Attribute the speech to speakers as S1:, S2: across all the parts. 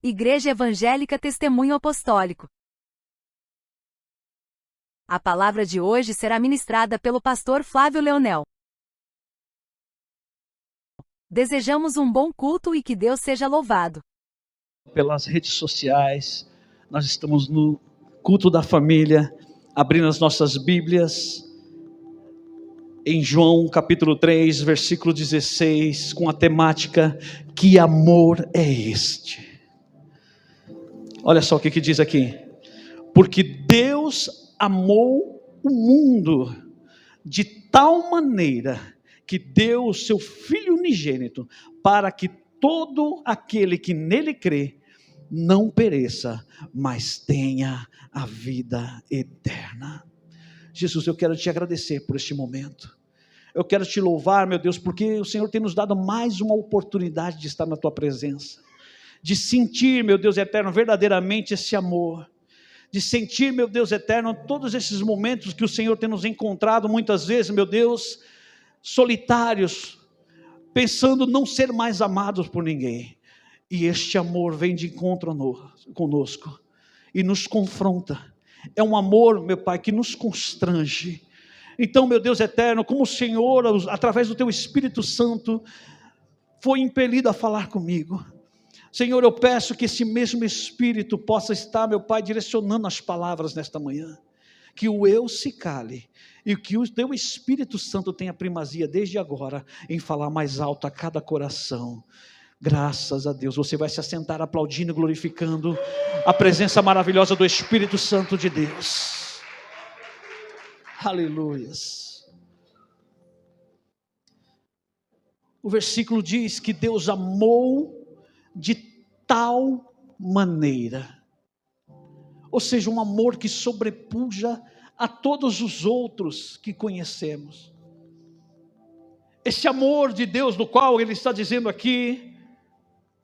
S1: Igreja Evangélica Testemunho Apostólico. A palavra de hoje será ministrada pelo pastor Flávio Leonel. Desejamos um bom culto e que Deus seja louvado.
S2: Pelas redes sociais, nós estamos no culto da família, abrindo as nossas Bíblias, em João capítulo 3, versículo 16, com a temática, que amor é este? Olha só o que diz aqui, porque Deus amou o mundo de tal maneira, que deu o seu Filho unigênito, para que todo aquele que nele crê, não pereça, mas tenha a vida eterna. Jesus, eu quero te agradecer por este momento, eu quero te louvar, meu Deus, porque o Senhor tem nos dado mais uma oportunidade de estar na tua presença, de sentir, meu Deus eterno, verdadeiramente esse amor, de sentir, meu Deus eterno, todos esses momentos que o Senhor tem nos encontrado, muitas vezes, meu Deus, solitários, pensando não ser mais amados por ninguém, e este amor vem de encontro conosco, e nos confronta, é um amor, meu Pai, que nos constrange. Então, meu Deus eterno, como o Senhor, através do teu Espírito Santo, foi impelido a falar comigo, Senhor, eu peço que esse mesmo Espírito possa estar, meu Pai, direcionando as palavras nesta manhã, que o eu se cale, e que o teu Espírito Santo tenha primazia desde agora, em falar mais alto a cada coração. Graças a Deus, você vai se assentar aplaudindo e glorificando a presença maravilhosa do Espírito Santo de Deus. Aleluias. O versículo diz que Deus amou de tal maneira, ou seja, um amor que sobrepuja a todos os outros que conhecemos. Esse amor de Deus, do qual ele está dizendo aqui,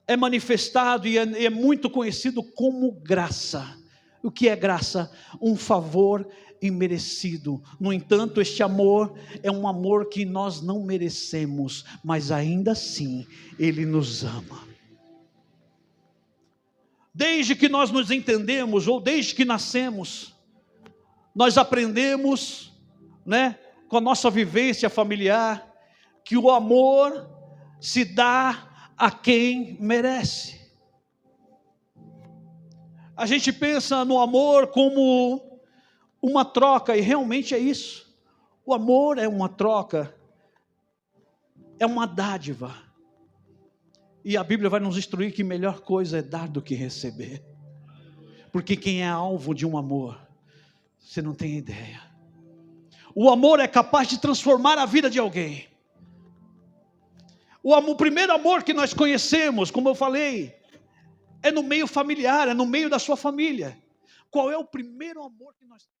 S2: é manifestado e é muito conhecido como graça. O que é graça? Um favor imerecido. No entanto, este amor é um amor que nós não merecemos, mas ainda assim, ele nos ama. Desde que nós nos entendemos, ou desde que nascemos, nós aprendemos, com a nossa vivência familiar, que o amor se dá a quem merece. A gente pensa no amor como uma troca, e realmente é isso. O amor é uma troca, é uma dádiva. E a Bíblia vai nos instruir que melhor coisa é dar do que receber. Porque quem é alvo de um amor, você não tem ideia. O amor é capaz de transformar a vida de alguém. O primeiro amor que nós conhecemos, como eu falei, é no meio familiar, é no meio da sua família. Qual é o primeiro amor que nós temos?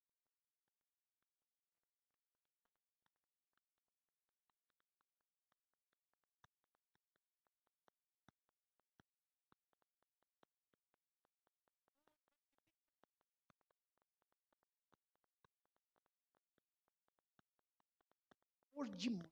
S2: Amor de mãe.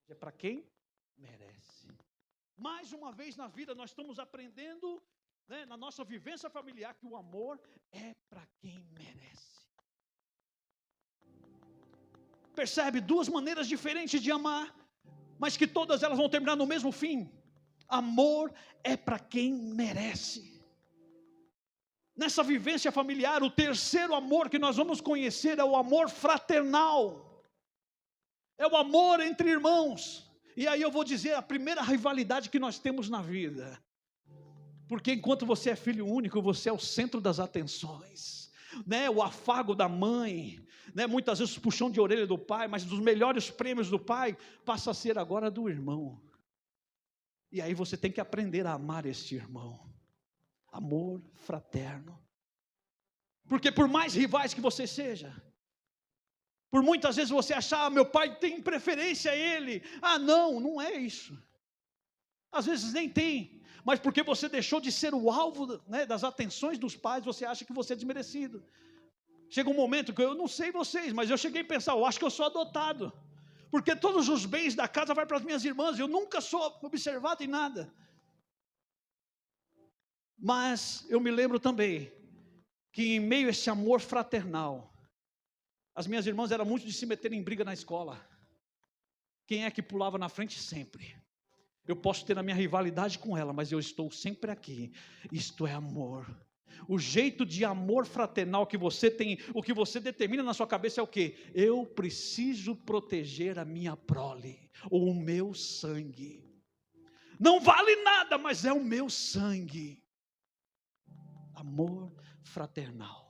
S2: É para quem merece. Mais uma vez na vida nós estamos aprendendo, né, na nossa vivência familiar, que o amor é para quem merece. Percebe? Duas maneiras diferentes de amar, mas que todas elas vão terminar no mesmo fim. Amor é para quem merece. Nessa vivência familiar, o terceiro amor que nós vamos conhecer é o amor fraternal. É o amor entre irmãos. E aí eu vou dizer a primeira rivalidade que nós temos na vida. Porque enquanto você é filho único, você é o centro das atenções, né? O afago da mãe, né? Muitas vezes o puxão de orelha do pai, mas dos melhores prêmios do pai passa a ser agora do irmão. E aí você tem que aprender a amar este irmão. Amor fraterno. Porque por mais rivais que você seja, por muitas vezes você achar, meu pai tem preferência a ele. Não é isso. Às vezes nem tem, mas porque você deixou de ser o alvo, né, das atenções dos pais, você acha que você é desmerecido. Chega um momento que eu não sei vocês, mas eu cheguei a pensar, eu acho que eu sou adotado. Porque todos os bens da casa vão para as minhas irmãs, eu nunca sou observado em nada. Mas eu me lembro também, que em meio a esse amor fraternal, as minhas irmãs eram muito de se meter em briga na escola. Quem é que pulava na frente? Sempre. Eu posso ter a minha rivalidade com ela, mas eu estou sempre aqui. Isto é amor. O jeito de amor fraternal que você tem, o que você determina na sua cabeça é o quê? Eu preciso proteger a minha prole, ou o meu sangue. Não vale nada, mas é o meu sangue. Amor fraternal.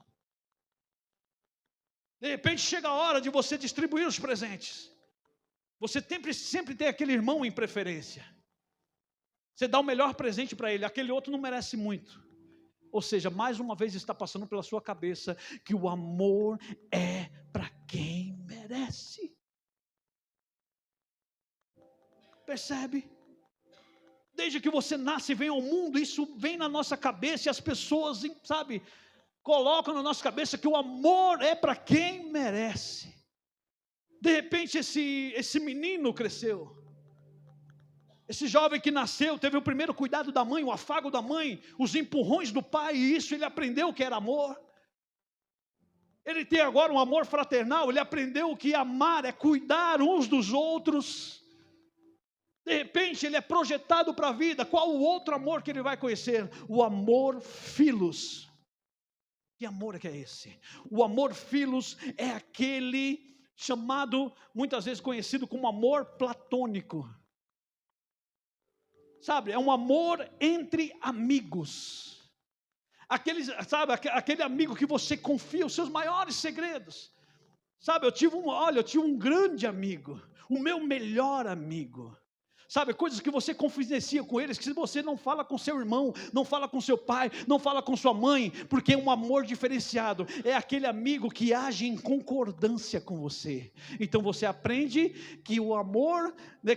S2: De repente chega a hora de você distribuir os presentes. Você sempre tem aquele irmão em preferência. Você dá o melhor presente para ele, aquele outro não merece muito. Ou seja, mais uma vez está passando pela sua cabeça que o amor é para quem merece. Percebe? Desde que você nasce e vem ao mundo, isso vem na nossa cabeça e as pessoas, sabe, colocam na nossa cabeça que o amor é para quem merece. De repente esse menino cresceu. Esse jovem que nasceu, teve o primeiro cuidado da mãe, o afago da mãe, os empurrões do pai, e isso ele aprendeu que era amor. Ele tem agora um amor fraternal, ele aprendeu que amar é cuidar uns dos outros. De repente ele é projetado para a vida. Qual o outro amor que ele vai conhecer? O amor filos. Que amor é que é esse? O amor filos é aquele chamado, muitas vezes conhecido como amor platônico. Sabe, é um amor entre amigos. Aquele amigo que você confia os seus maiores segredos. Sabe, eu tive um grande amigo, o meu melhor amigo. Sabe, coisas que você confidencia com eles, que você não fala com seu irmão, não fala com seu pai, não fala com sua mãe, porque é um amor diferenciado. É aquele amigo que age em concordância com você. Então você aprende que o amor, né,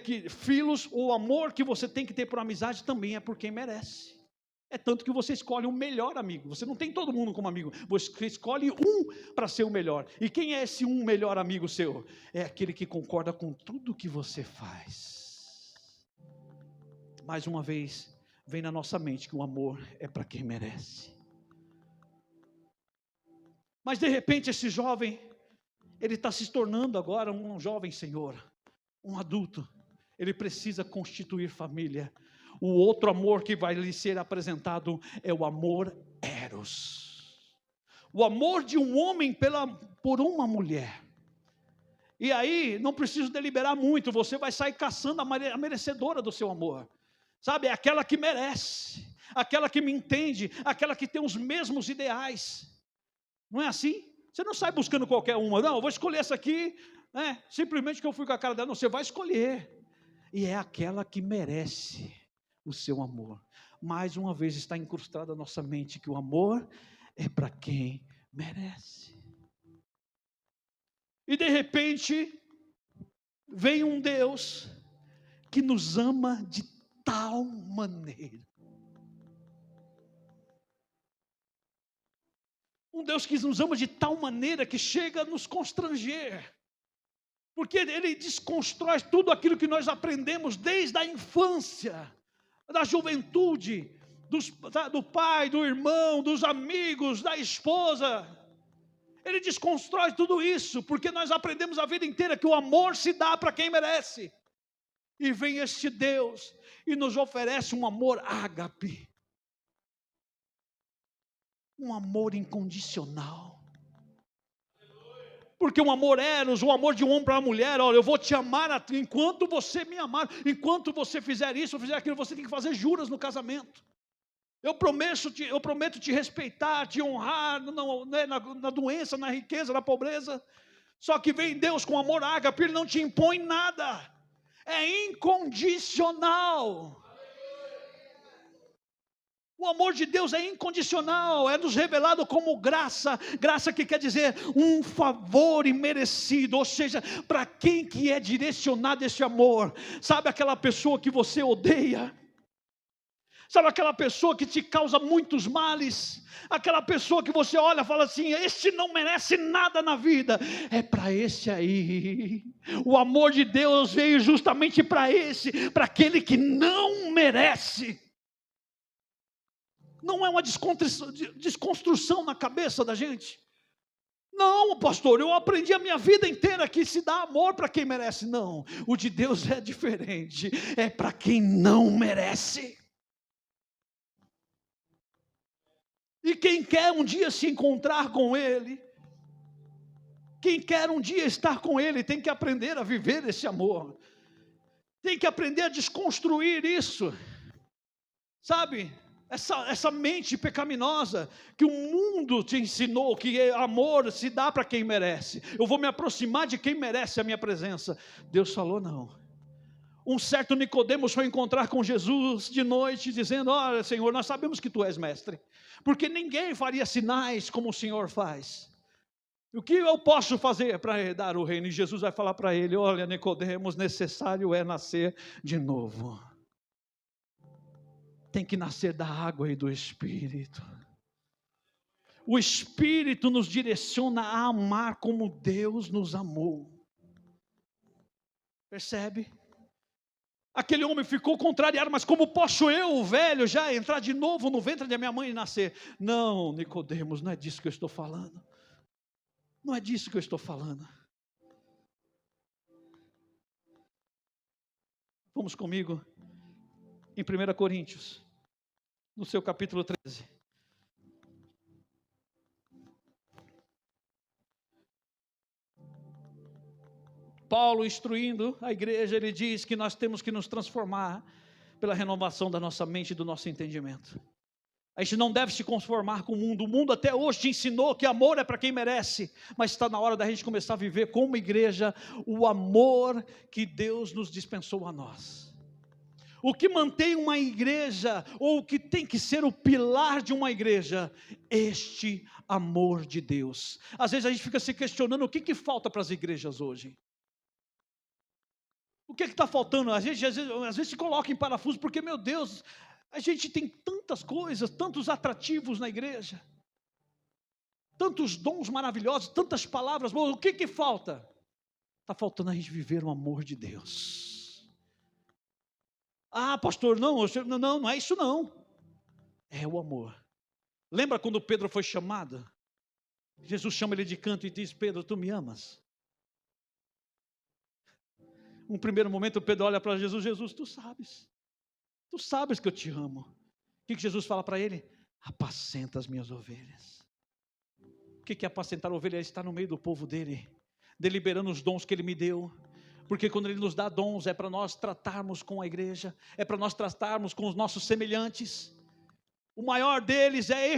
S2: o amor que você tem que ter por amizade também é por quem merece. É tanto que você escolhe um melhor amigo. Você não tem todo mundo como amigo, você escolhe um para ser o melhor. E quem é esse um melhor amigo seu? É aquele que concorda com tudo que você faz. Mais uma vez, vem na nossa mente que o amor é para quem merece. Mas de repente esse jovem, ele está se tornando agora um jovem senhor, um adulto. Ele precisa constituir família. O outro amor que vai lhe ser apresentado é o amor eros. O amor de um homem por uma mulher. E aí, não preciso deliberar muito, você vai sair caçando a merecedora do seu amor. Sabe, é aquela que merece, aquela que me entende, aquela que tem os mesmos ideais. Não é assim? Você não sai buscando qualquer uma, não, eu vou escolher essa aqui, né? Simplesmente que eu fui com a cara dela, não, você vai escolher. E é aquela que merece o seu amor. Mais uma vez está incrustada na nossa mente que o amor é para quem merece. E de repente, vem um Deus que nos ama de tal maneira. Um Deus que nos ama de tal maneira que chega a nos constranger. Porque ele desconstrói tudo aquilo que nós aprendemos desde a infância, da juventude, do pai, do irmão, dos amigos, da esposa. Ele desconstrói tudo isso, porque nós aprendemos a vida inteira que o amor se dá para quem merece. E vem este Deus e nos oferece um amor ágape, um amor incondicional. Porque um amor eros, um amor de um homem para uma mulher, olha, eu vou te amar enquanto você me amar, enquanto você fizer isso ou fizer aquilo, você tem que fazer juras no casamento. Eu prometo te respeitar, te honrar, na doença, na riqueza, na pobreza. Só que vem Deus com amor ágape, Ele não te impõe nada, é incondicional. O amor de Deus é incondicional, é nos revelado como graça, graça que quer dizer um favor imerecido, ou seja, para quem que é direcionado esse amor? Sabe aquela pessoa que você odeia? Sabe aquela pessoa que te causa muitos males? Aquela pessoa que você olha e fala assim, este não merece nada na vida. É para esse aí. O amor de Deus veio justamente para esse, para aquele que não merece. Não é uma desconstrução na cabeça da gente. Não, pastor, eu aprendi a minha vida inteira que se dá amor para quem merece. Não, o de Deus é diferente. É para quem não merece. E quem quer um dia se encontrar com Ele, quem quer um dia estar com Ele, tem que aprender a viver esse amor. Tem que aprender a desconstruir isso. Sabe? Essa mente pecaminosa que o mundo te ensinou, que amor se dá para quem merece. Eu vou me aproximar de quem merece a minha presença. Deus falou não. Um certo Nicodemos foi encontrar com Jesus de noite, dizendo, olha Senhor, nós sabemos que Tu és mestre, porque ninguém faria sinais como o Senhor faz. O que eu posso fazer para herdar o reino? E Jesus vai falar para ele, olha Nicodemos, necessário é nascer de novo. Tem que nascer da água e do Espírito. O Espírito nos direciona a amar como Deus nos amou. Percebe? Aquele homem ficou contrariado, mas como posso eu, o velho, já entrar de novo no ventre da minha mãe e nascer? Não, Nicodemos, não é disso que eu estou falando. Não é disso que eu estou falando. Vamos comigo em 1 Coríntios, no seu capítulo 13. Paulo instruindo a igreja, ele diz que nós temos que nos transformar pela renovação da nossa mente e do nosso entendimento. A gente não deve se conformar com o mundo. O mundo até hoje te ensinou que amor é para quem merece, mas está na hora da gente começar a viver como igreja o amor que Deus nos dispensou a nós. O que mantém uma igreja, ou o que tem que ser o pilar de uma igreja, este amor de Deus. Às vezes a gente fica se questionando o que falta para as igrejas hoje. O que está faltando? Às vezes se coloca em parafuso, porque, meu Deus, a gente tem tantas coisas, tantos atrativos na igreja, tantos dons maravilhosos, tantas palavras boas, o que falta? Está faltando a gente viver o amor de Deus. Ah, pastor, não é isso não. É o amor. Lembra quando Pedro foi chamado? Jesus chama ele de canto e diz, Pedro, tu me amas? Um primeiro momento Pedro olha para Jesus, Jesus, tu sabes que eu te amo. O que Jesus fala para ele? Apacenta as minhas ovelhas. O que é apacentar a ovelha? É estar no meio do povo dele, deliberando os dons que ele me deu. Porque quando Ele nos dá dons, é para nós tratarmos com a igreja, é para nós tratarmos com os nossos semelhantes. O maior deles é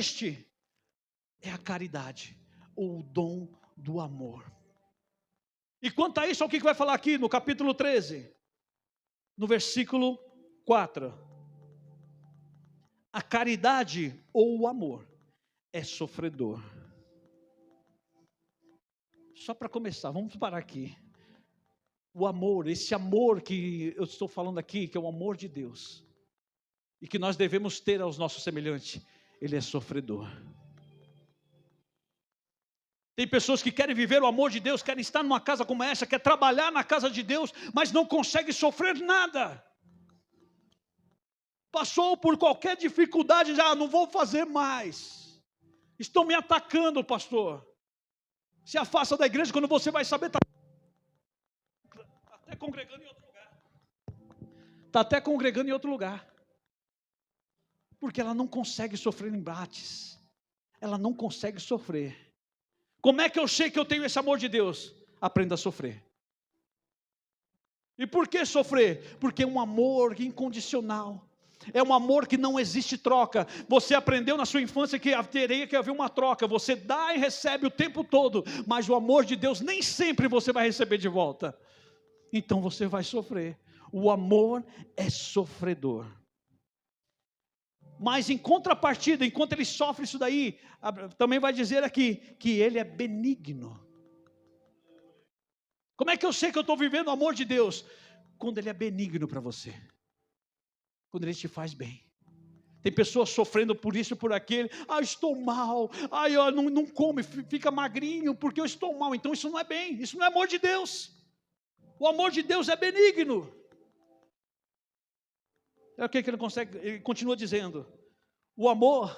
S2: a caridade, ou o dom do amor. E quanto a isso, o que vai falar aqui no capítulo 13? No versículo 4. A caridade ou o amor é sofredor. Só para começar, vamos parar aqui. O amor, esse amor que eu estou falando aqui, que é o amor de Deus, e que nós devemos ter aos nossos semelhantes, ele é sofredor. Tem pessoas que querem viver o amor de Deus, querem estar numa casa como essa, quer trabalhar na casa de Deus, mas não consegue sofrer nada. Passou por qualquer dificuldade, já não vou fazer mais. Estão me atacando, pastor. Se afasta da igreja, quando você vai saber, está até congregando em outro lugar. Está até congregando em outro lugar. Porque ela não consegue sofrer embates. Ela não consegue sofrer. Como é que eu sei que eu tenho esse amor de Deus? Aprenda a sofrer. E por que sofrer? Porque é um amor incondicional. É um amor que não existe troca. Você aprendeu na sua infância que teria que haver uma troca. Você dá e recebe o tempo todo. Mas o amor de Deus nem sempre você vai receber de volta. Então você vai sofrer. O amor é sofredor. Mas em contrapartida, enquanto ele sofre isso daí, também vai dizer aqui que ele é benigno. Como é que eu sei que eu estou vivendo o amor de Deus? Quando ele é benigno para você. Quando ele te faz bem. Tem pessoas sofrendo por isso, por aquele. Estou mal. Não come, fica magrinho porque eu estou mal. Então isso não é bem, isso não é amor de Deus. O amor de Deus é benigno. É o que ele consegue, ele continua dizendo. O amor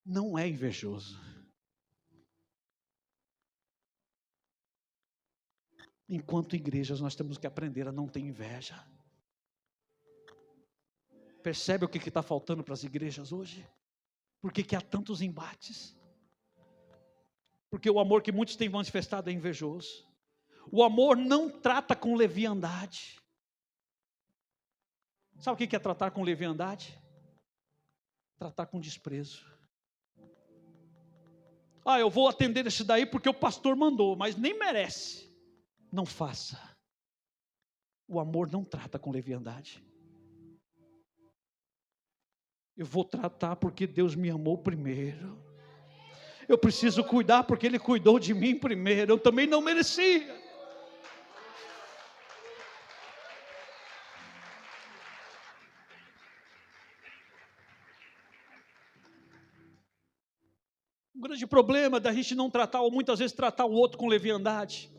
S2: não é invejoso. Enquanto igrejas nós temos que aprender a não ter inveja. Percebe o que está faltando para as igrejas hoje? Por que há tantos embates? Porque o amor que muitos têm manifestado é invejoso. O amor não trata com leviandade. Sabe o que é tratar com leviandade? Tratar com desprezo. Eu vou atender esse daí porque o pastor mandou, mas nem merece. Não faça. O amor não trata com leviandade. Eu vou tratar porque Deus me amou primeiro. Eu preciso cuidar porque Ele cuidou de mim primeiro. Eu também não merecia. O grande problema da gente não tratar, ou muitas vezes tratar o outro com leviandade,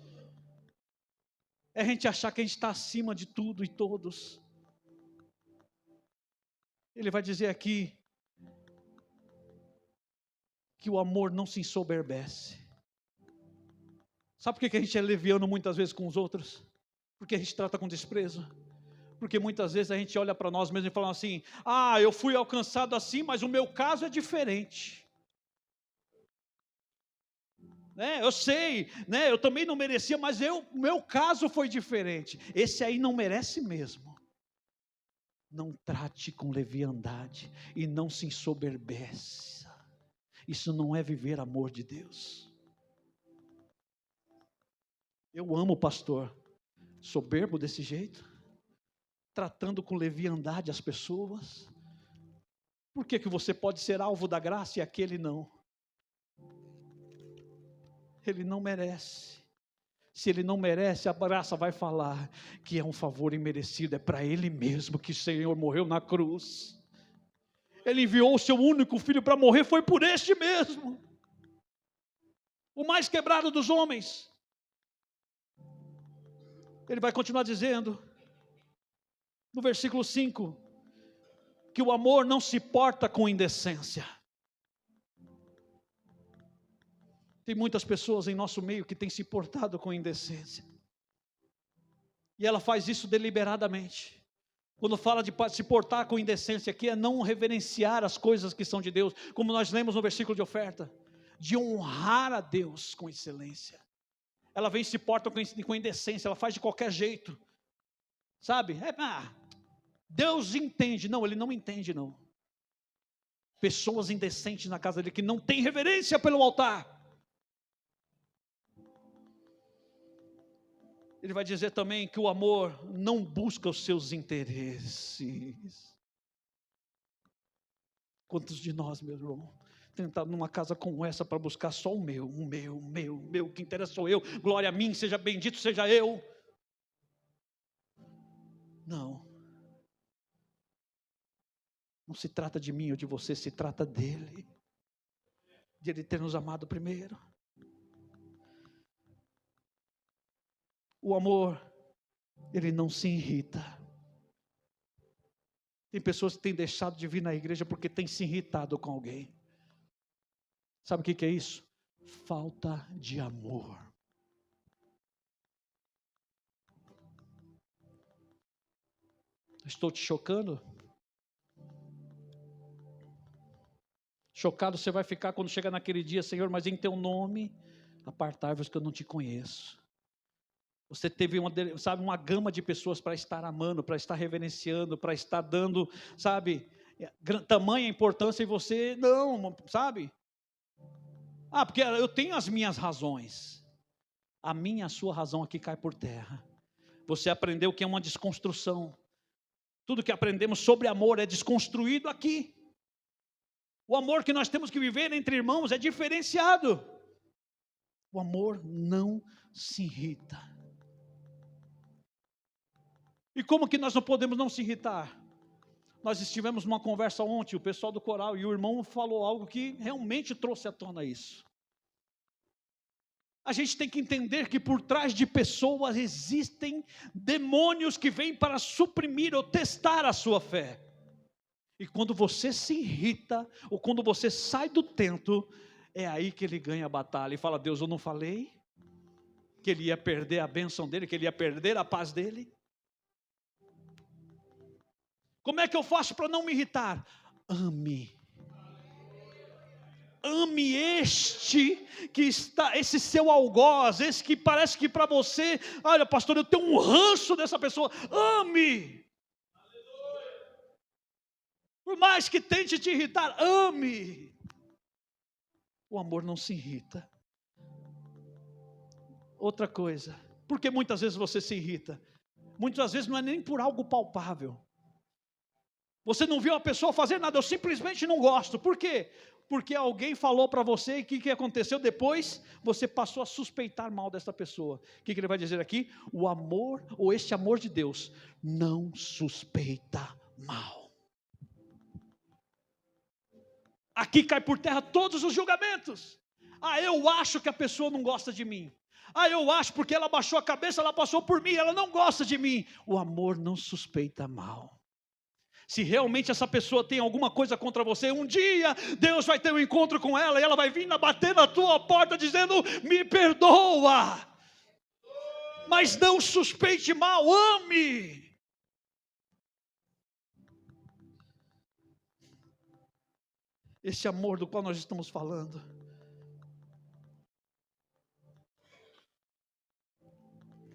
S2: é a gente achar que a gente está acima de tudo e todos. Ele vai dizer aqui que o amor não se ensoberbece. Sabe por que a gente é leviano muitas vezes com os outros? Porque a gente trata com desprezo. Porque muitas vezes a gente olha para nós mesmos e fala assim, eu fui alcançado assim, mas o meu caso é diferente. Eu sei, eu também não merecia, mas o meu caso foi diferente. Esse aí não merece mesmo. Não trate com leviandade e não se ensoberbeça. Isso não é viver amor de Deus. Eu amo o pastor soberbo desse jeito, tratando com leviandade as pessoas. Por que você pode ser alvo da graça e aquele não? Ele não merece. Se ele não merece, a graça vai falar que é um favor imerecido, é para ele mesmo que o Senhor morreu na cruz. Ele enviou o seu único filho para morrer, foi por este mesmo, o mais quebrado dos homens. Ele vai continuar dizendo, no versículo 5, que o amor não se porta com indecência. Tem muitas pessoas em nosso meio que têm se portado com indecência. E ela faz isso deliberadamente. Quando fala de se portar com indecência aqui, é não reverenciar as coisas que são de Deus, como nós lemos no versículo de oferta, de honrar a Deus com excelência. Ela vem e se porta com indecência, ela faz de qualquer jeito. Sabe? Deus entende. Não, Ele não entende não. Pessoas indecentes na casa dele que não têm reverência pelo altar. Ele vai dizer também que o amor não busca os seus interesses. Quantos de nós, meu irmão, tentar numa casa como essa para buscar só o meu, o que interessa sou eu, glória a mim, seja bendito seja eu. Não se trata de mim ou de você, se trata dele, de ele ter nos amado primeiro. O amor, ele não se irrita. Tem pessoas que têm deixado de vir na igreja porque têm se irritado com alguém. Sabe o que é isso? Falta de amor. Estou te chocando? Chocado você vai ficar quando chegar naquele dia, Senhor, mas em teu nome, apartai-vos que eu não te conheço. Você teve uma gama de pessoas para estar amando, para estar reverenciando, para estar dando, tamanha importância, e você não, sabe? Porque eu tenho as minhas razões. A sua razão aqui cai por terra. Você aprendeu que é uma desconstrução. Tudo que aprendemos sobre amor é desconstruído aqui. O amor que nós temos que viver entre irmãos é diferenciado. O amor não se irrita. E como que nós não podemos não se irritar? Nós estivemos numa conversa ontem, o pessoal do coral, e o irmão falou algo que realmente trouxe à tona isso. A gente tem que entender que por trás de pessoas existem demônios que vêm para suprimir ou testar a sua fé. E quando você se irrita, ou quando você sai do tento, é aí que ele ganha a batalha e fala: Deus, eu não falei que ele ia perder a bênção dele, que ele ia perder a paz dele? Como é que eu faço para não me irritar? Ame. Ame este que está, esse seu algoz, esse que parece que para você, olha pastor, eu tenho um ranço dessa pessoa. Ame. Por mais que tente te irritar, ame. O amor não se irrita. Outra coisa, porque muitas vezes você se irrita? Muitas vezes não é nem por algo palpável. Você não viu a pessoa fazer nada, eu simplesmente não gosto. Por quê? Porque alguém falou para você, e o que aconteceu depois? Você passou a suspeitar mal dessa pessoa. O que ele vai dizer aqui? O amor, ou este amor de Deus, não suspeita mal. Aqui cai por terra todos os julgamentos. Eu acho que a pessoa não gosta de mim. Eu acho porque ela baixou a cabeça, ela passou por mim, ela não gosta de mim. O amor não suspeita mal. Se realmente essa pessoa tem alguma coisa contra você, um dia Deus vai ter um encontro com ela e ela vai vir bater na tua porta dizendo: me perdoa. Mas não suspeite mal, ame. Esse amor do qual nós estamos falando,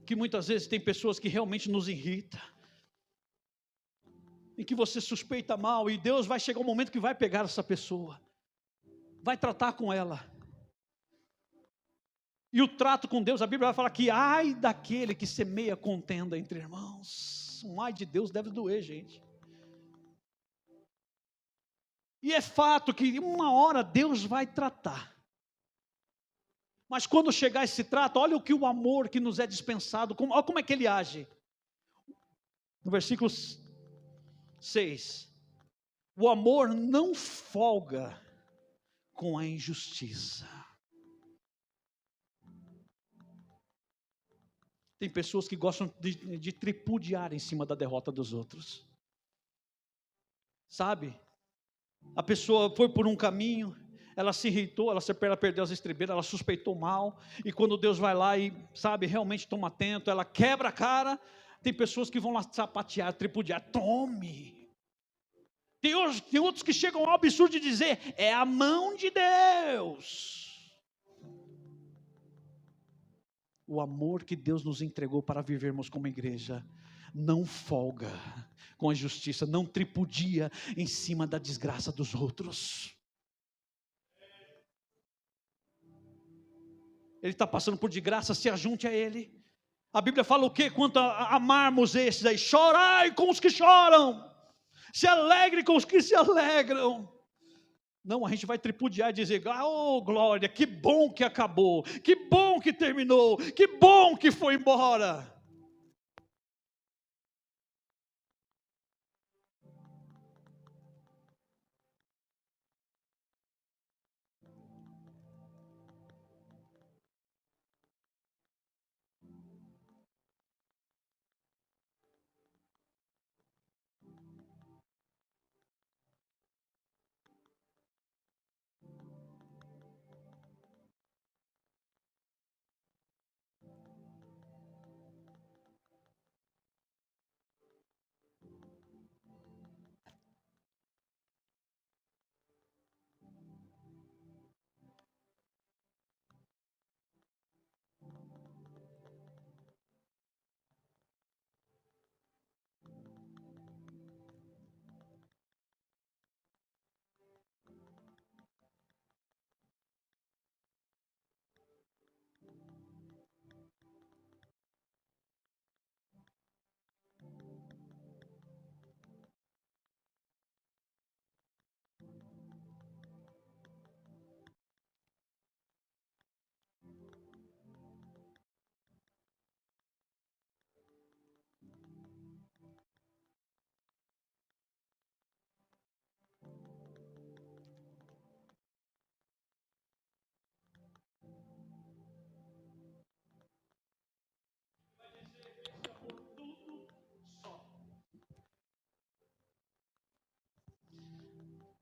S2: que muitas vezes tem pessoas que realmente nos irritam, em que você suspeita mal, e Deus vai chegar um momento que vai pegar essa pessoa, vai tratar com ela. E o trato com Deus, a Bíblia vai falar que ai daquele que semeia contenda entre irmãos. Um ai de Deus deve doer, gente. E é fato que uma hora Deus vai tratar. Mas quando chegar esse trato, olha o amor que nos é dispensado, olha como é que ele age. No versículo 6, o amor não folga com a injustiça. Tem pessoas que gostam de tripudiar em cima da derrota dos outros. Sabe? A pessoa foi por um caminho, ela se irritou, ela perdeu as estribeiras, ela suspeitou mal, e quando Deus vai lá e, realmente toma atento, ela quebra a cara. Tem pessoas que vão lá sapatear, tripudiar, tome. Tem outros que chegam ao absurdo de dizer: é a mão de Deus. O amor que Deus nos entregou para vivermos como igreja não folga com a justiça, não tripudia em cima da desgraça dos outros. Ele está passando por desgraça, se ajunte a ele. A Bíblia fala o quê? Quanto a amarmos esses aí: chorai com os que choram, se alegre com os que se alegram. Não, a gente vai tripudiar e dizer: oh glória, que bom que acabou, que bom que terminou, que bom que foi embora.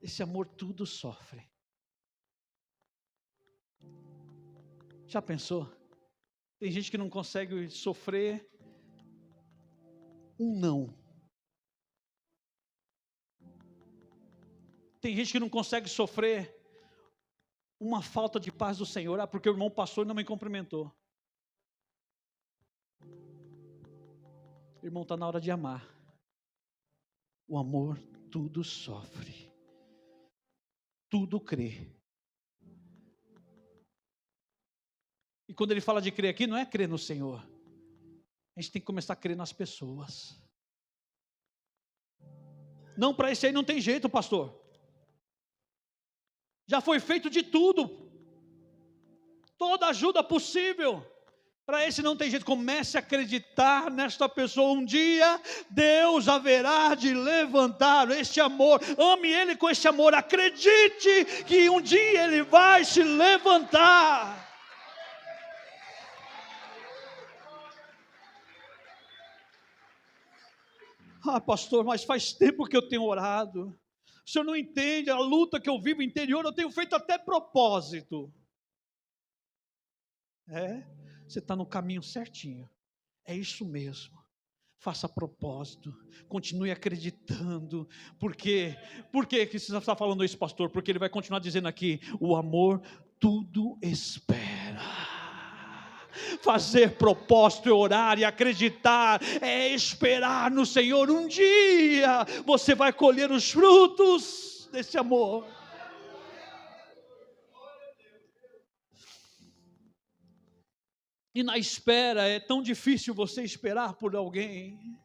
S2: Esse amor tudo sofre. Já pensou? Tem gente que não consegue sofrer um não. Tem gente que não consegue sofrer uma falta de paz do Senhor, porque o irmão passou e não me cumprimentou. Irmão, está na hora de amar. O amor tudo sofre, tudo crê. E quando ele fala de crer aqui, não é crer no Senhor. A gente tem que começar a crer nas pessoas. Não, para esse aí não tem jeito, pastor. Já foi feito de tudo. Toda ajuda possível. Para esse não tem jeito. Comece a acreditar nesta pessoa. Um dia Deus haverá de levantar este amor. Ame Ele com este amor. Acredite que um dia Ele vai se levantar. Ah, pastor, mas faz tempo que eu tenho orado. O senhor não entende a luta que eu vivo interior. Eu tenho feito até propósito. Você está no caminho certinho. É isso mesmo. Faça propósito. Continue acreditando. Por quê? Por que você está falando isso, pastor? Porque ele vai continuar dizendo aqui: o amor tudo espera. Fazer propósito é orar e acreditar, é esperar no Senhor. Um dia você vai colher os frutos desse amor. E na espera é tão difícil você esperar por alguém,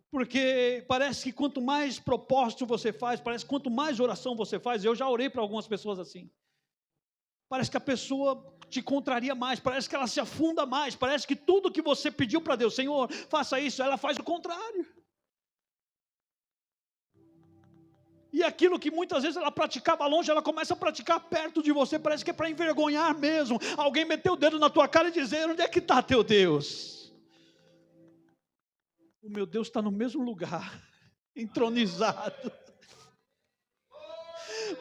S2: porque parece que quanto mais propósito você faz, parece que quanto mais oração você faz, eu já orei para algumas pessoas assim, parece que a pessoa te contraria mais, parece que ela se afunda mais, parece que tudo que você pediu para Deus, Senhor, faça isso, ela faz o contrário. E aquilo que muitas vezes ela praticava longe, ela começa a praticar perto de você, parece que é para envergonhar mesmo. Alguém meteu o dedo na tua cara e dizer: onde é que está teu Deus? O meu Deus está no mesmo lugar, entronizado.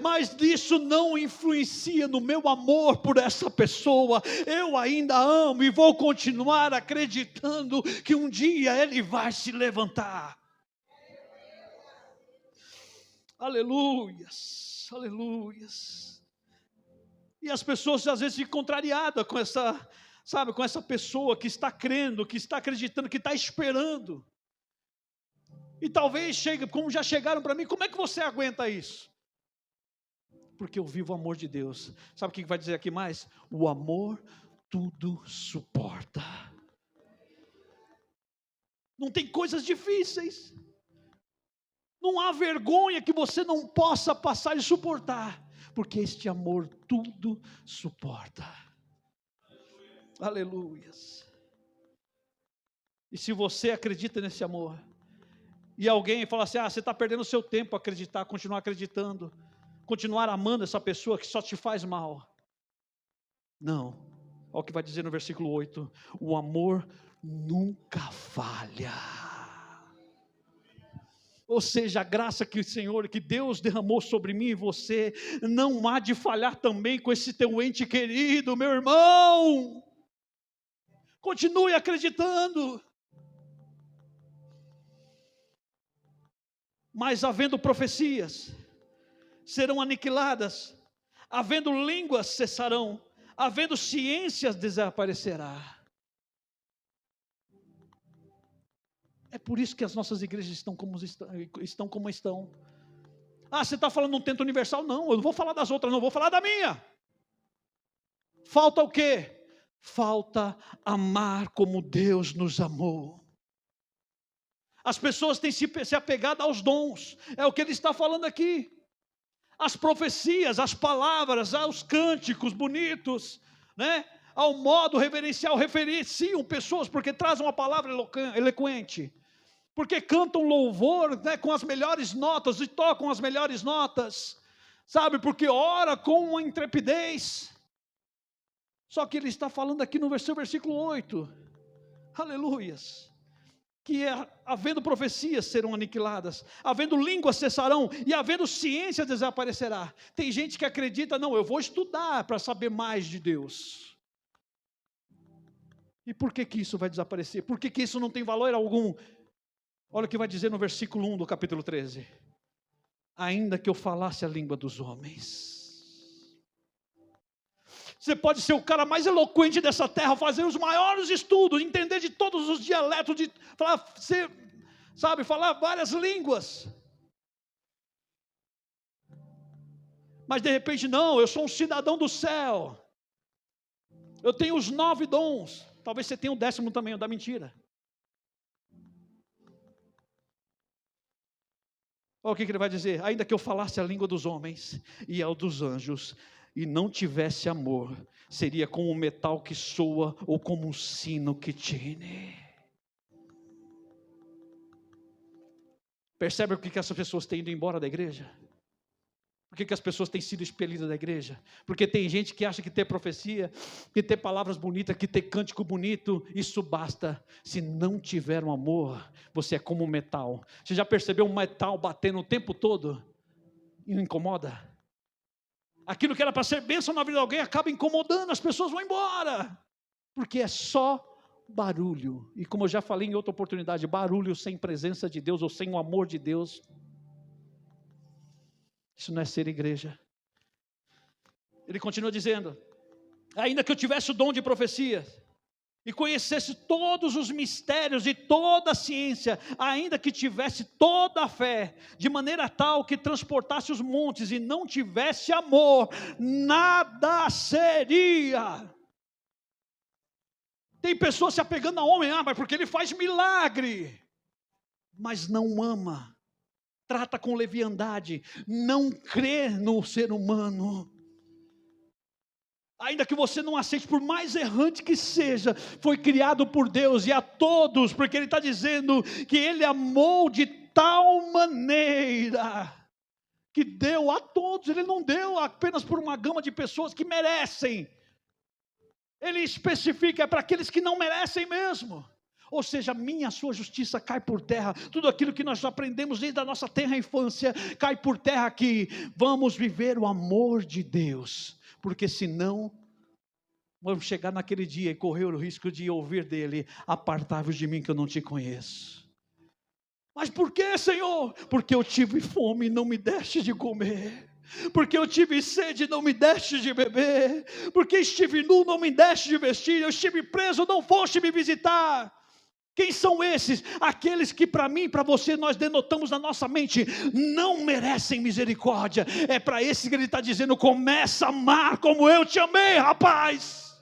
S2: Mas isso não influencia no meu amor por essa pessoa. Eu ainda amo e vou continuar acreditando que um dia Ele vai se levantar. Aleluias, aleluias. E as pessoas às vezes ficam contrariadas com essa, sabe, com essa pessoa que está crendo, que está acreditando, que está esperando. E talvez chegue, como já chegaram para mim: como é que você aguenta isso? Porque eu vivo o amor de Deus. Sabe o que vai dizer aqui mais? O amor tudo suporta. Não tem coisas difíceis. Não há vergonha que você não possa passar e suportar, porque este amor tudo suporta. Aleluias. E se você acredita nesse amor, e alguém fala assim: você está perdendo o seu tempo a acreditar, continuar acreditando, continuar amando essa pessoa que só te faz mal. Não, olha o que vai dizer no versículo 8: o amor nunca falha. Ou seja, a graça que o Senhor, que Deus derramou sobre mim e você, não há de falhar também com esse teu ente querido, meu irmão. Continue acreditando. Mas havendo profecias, serão aniquiladas, havendo línguas cessarão, havendo ciências desaparecerá. É por isso que as nossas igrejas estão como estão. Você está falando de um tento universal? Não, eu não vou falar das outras, não, vou falar da minha. Falta o quê? Falta amar como Deus nos amou. As pessoas têm se apegado aos dons, é o que ele está falando aqui. As profecias, as palavras, aos cânticos bonitos, né? Ao modo reverencial, referenciam pessoas, porque trazem uma palavra eloquente. Porque cantam louvor, né, com as melhores notas e tocam as melhores notas, sabe, porque ora com uma intrepidez. Só que ele está falando aqui no versículo 8, aleluias, que havendo profecias serão aniquiladas, havendo línguas cessarão, e havendo ciência desaparecerá. Tem gente que acredita, não, eu vou estudar para saber mais de Deus. E por que isso vai desaparecer? Por que isso não tem valor algum? Olha o que vai dizer no versículo 1 do capítulo 13. Ainda que eu falasse a língua dos homens. Você pode ser o cara mais eloquente dessa terra, fazer os maiores estudos, entender de todos os dialetos, de falar várias línguas. Mas de repente, não, eu sou um cidadão do céu. Eu tenho os 9 dons. Talvez você tenha o 10º também, o da mentira. Olha o que ele vai dizer. Ainda que eu falasse a língua dos homens e a dos anjos, e não tivesse amor, seria como um metal que soa, ou como um sino que tine. Percebe por que essas pessoas têm ido embora da igreja? Por que as pessoas têm sido expelidas da igreja? Porque tem gente que acha que ter profecia, que ter palavras bonitas, que ter cântico bonito, isso basta. Se não tiver um amor, você é como um metal. Você já percebeu um metal batendo o tempo todo? E não incomoda? Aquilo que era para ser bênção na vida de alguém acaba incomodando, as pessoas vão embora. Porque é só barulho. E como eu já falei em outra oportunidade, barulho sem presença de Deus ou sem o amor de Deus, isso não é ser igreja. Ele continua dizendo, ainda que eu tivesse o dom de profecia, e conhecesse todos os mistérios e toda a ciência, ainda que tivesse toda a fé, de maneira tal que transportasse os montes e não tivesse amor, nada seria. Tem pessoas se apegando a homem, mas porque ele faz milagre, mas não ama, trata com leviandade, não crê no ser humano. Ainda que você não aceite, por mais errante que seja, foi criado por Deus e a todos, porque Ele está dizendo que Ele amou de tal maneira, que deu a todos. Ele não deu apenas por uma gama de pessoas que merecem, Ele especifica, é para aqueles que não merecem mesmo. Ou seja, a sua justiça cai por terra, tudo aquilo que nós aprendemos desde a nossa tenra infância, cai por terra aqui. Vamos viver o amor de Deus, porque senão, vamos chegar naquele dia e correr o risco de ouvir dele, apartai-vos de mim que eu não te conheço. Mas por que, Senhor? Porque eu tive fome e não me deste de comer. Porque eu tive sede e não me deste de beber. Porque estive nu, não me deste de vestir. Eu estive preso, não foste me visitar. Quem são esses? Aqueles que para mim e para você nós denotamos na nossa mente, não merecem misericórdia. É para esses que ele está dizendo, começa a amar como eu te amei, rapaz.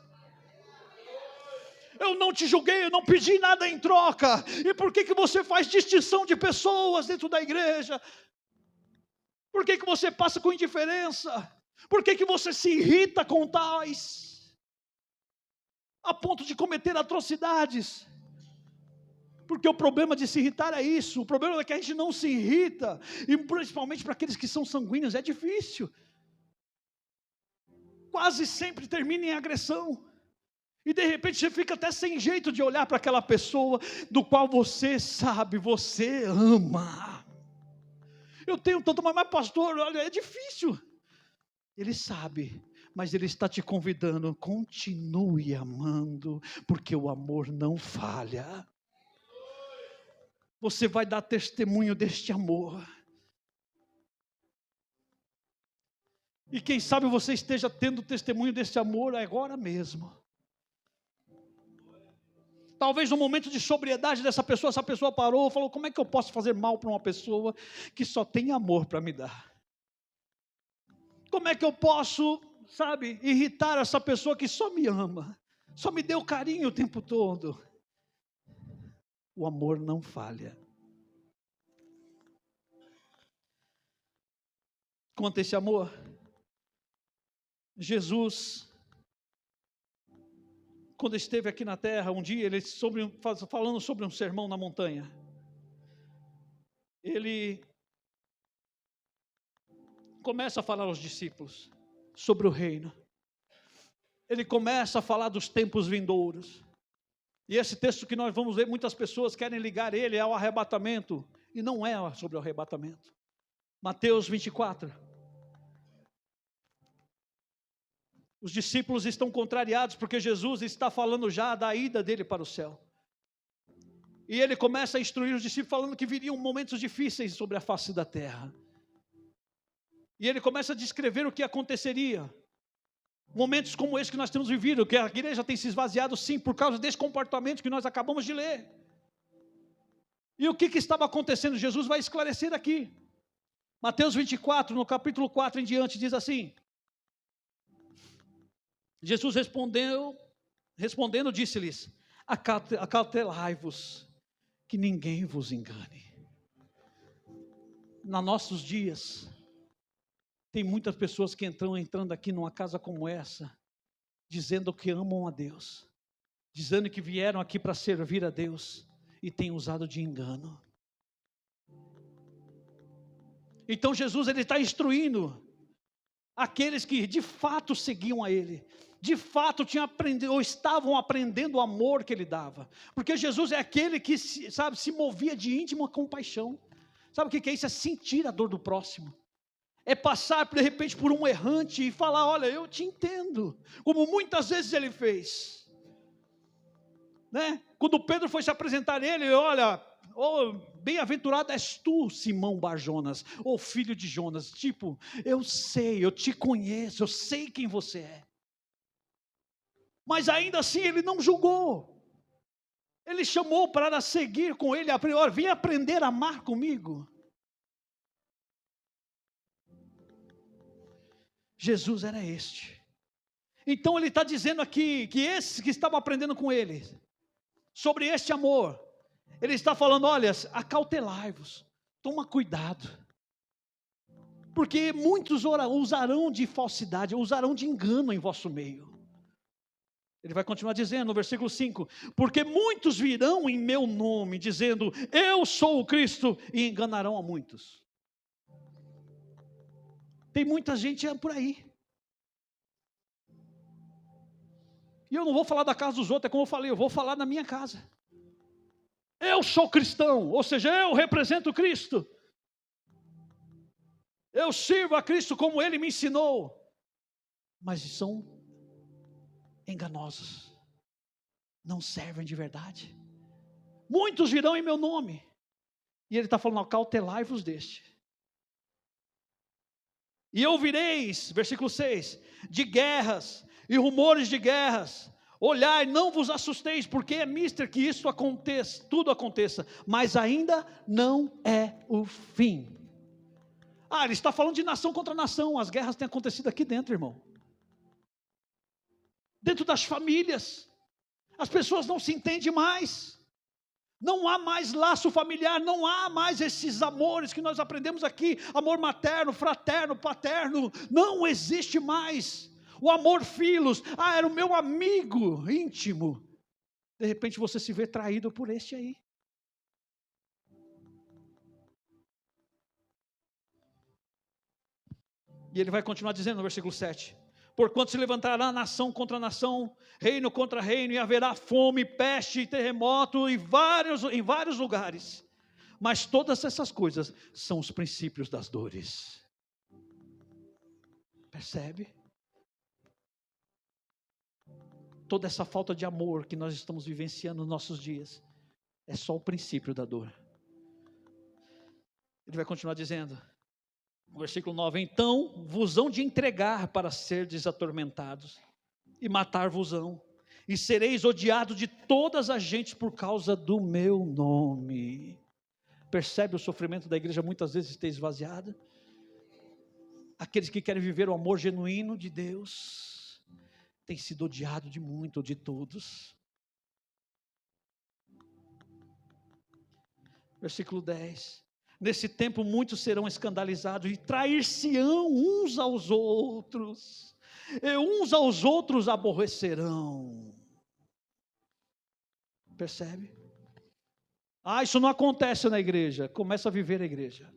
S2: Eu não te julguei, eu não pedi nada em troca. E por que você faz distinção de pessoas dentro da igreja? Por que você passa com indiferença? Por que você se irrita com tais? A ponto de cometer atrocidades? Porque o problema de se irritar é isso, o problema é que a gente não se irrita, e principalmente para aqueles que são sanguíneos, é difícil. Quase sempre termina em agressão, e de repente você fica até sem jeito de olhar para aquela pessoa, do qual você sabe, você ama. Eu tenho tanto, mas pastor, olha, é difícil. Ele sabe, mas ele está te convidando, continue amando, porque o amor não falha. Você vai dar testemunho deste amor. E quem sabe você esteja tendo testemunho deste amor agora mesmo. Talvez no momento de sobriedade dessa pessoa, essa pessoa parou e falou, como é que eu posso fazer mal para uma pessoa que só tem amor para me dar? Como é que eu posso, irritar essa pessoa que só me ama, só me deu carinho o tempo todo? O amor não falha. Quanto a esse amor, Jesus, quando esteve aqui na terra, um dia, falando sobre um sermão na montanha, ele começa a falar aos discípulos sobre o reino. Ele começa a falar dos tempos vindouros. E esse texto que nós vamos ver, muitas pessoas querem ligar ele ao arrebatamento, e não é sobre o arrebatamento. Mateus 24. Os discípulos estão contrariados porque Jesus está falando já da ida dele para o céu. E ele começa a instruir os discípulos falando que viriam momentos difíceis sobre a face da terra. E ele começa a descrever o que aconteceria. Momentos como esse que nós temos vivido, que a igreja tem se esvaziado sim, por causa desse comportamento que nós acabamos de ler. E o que estava acontecendo? Jesus vai esclarecer aqui. Mateus 24, no capítulo 4 em diante, diz assim: Jesus respondendo, disse-lhes: acautelai-vos, que ninguém vos engane. Nos nossos dias, tem muitas pessoas que entrando aqui numa casa como essa, dizendo que amam a Deus, dizendo que vieram aqui para servir a Deus, e têm usado de engano. Então Jesus está instruindo aqueles que de fato seguiam a Ele, de fato tinham aprendido, ou estavam aprendendo o amor que Ele dava, porque Jesus é aquele que, sabe, se movia de íntima compaixão. Sabe o que é isso? É sentir a dor do próximo, é passar de repente por um errante e falar: olha, eu te entendo, como muitas vezes Ele fez, né? Quando Pedro foi se apresentar a Ele: olha, oh, bem-aventurado és tu, Simão Bar-Jonas, ou filho de Jonas. Tipo, eu sei, eu te conheço, eu sei quem você é. Mas ainda assim ele não julgou. Ele chamou para seguir com ele. Vem aprender a amar comigo. Jesus era este. Então ele está dizendo aqui que esses que estavam aprendendo com ele sobre este amor, ele está falando: olha, acautelai-vos, toma cuidado, porque muitos usarão de falsidade, usarão de engano em vosso meio. Ele vai continuar dizendo no versículo 5: porque muitos virão em meu nome, dizendo, eu sou o Cristo, e enganarão a muitos. Tem muita gente por aí. E eu não vou falar da casa dos outros, é como eu falei, eu vou falar da minha casa. Eu sou cristão, ou seja, eu represento Cristo. Eu sirvo a Cristo como Ele me ensinou. Mas são enganosos, não servem de verdade. Muitos virão em meu nome. E Ele está falando: acautelai-vos deste. E ouvireis, versículo 6, de guerras e rumores de guerras. Olhai, não vos assusteis, porque é mister que isso aconteça, tudo aconteça, mas ainda não é o fim. Ele está falando de nação contra nação. As guerras têm acontecido aqui dentro, irmão. Dentro das famílias. As pessoas não se entendem mais. Não há mais laço familiar, não há mais esses amores que nós aprendemos aqui, amor materno, fraterno, paterno, não existe mais. O amor filos, era o meu amigo íntimo. De repente você se vê traído por este aí. E ele vai continuar dizendo no versículo 7: porquanto se levantará nação contra nação, reino contra reino, e haverá fome, peste e terremoto em vários lugares. Mas todas essas coisas são os princípios das dores. Percebe? Toda essa falta de amor que nós estamos vivenciando nos nossos dias é só o princípio da dor. Ele vai continuar dizendo, no versículo 9: então vos hão de entregar para serdes atormentados, e matar-vos-ão, e sereis odiados de todas as gentes por causa do meu nome. Percebe o sofrimento da igreja muitas vezes ter esvaziado? Aqueles que querem viver o amor genuíno de Deus têm sido odiados de muito, ou de todos. Versículo 10: nesse tempo muitos serão escandalizados e trair-se-ão uns aos outros, e uns aos outros aborrecerão. Percebe? Isso não acontece na igreja. Começa a viver a igreja.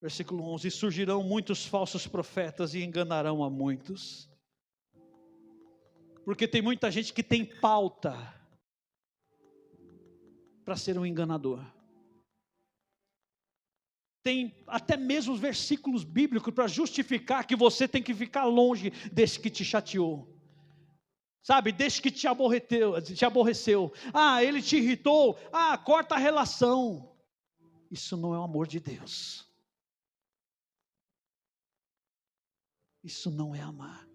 S2: Versículo 11: e surgirão muitos falsos profetas e enganarão a muitos. Porque tem muita gente que tem pauta para ser um enganador. Tem até mesmo os versículos bíblicos para justificar que você tem que ficar longe desse que te chateou. Sabe, desse que te aborreceu. Ah, ele te irritou. Ah, corta a relação. Isso não é o amor de Deus. Isso não é amar.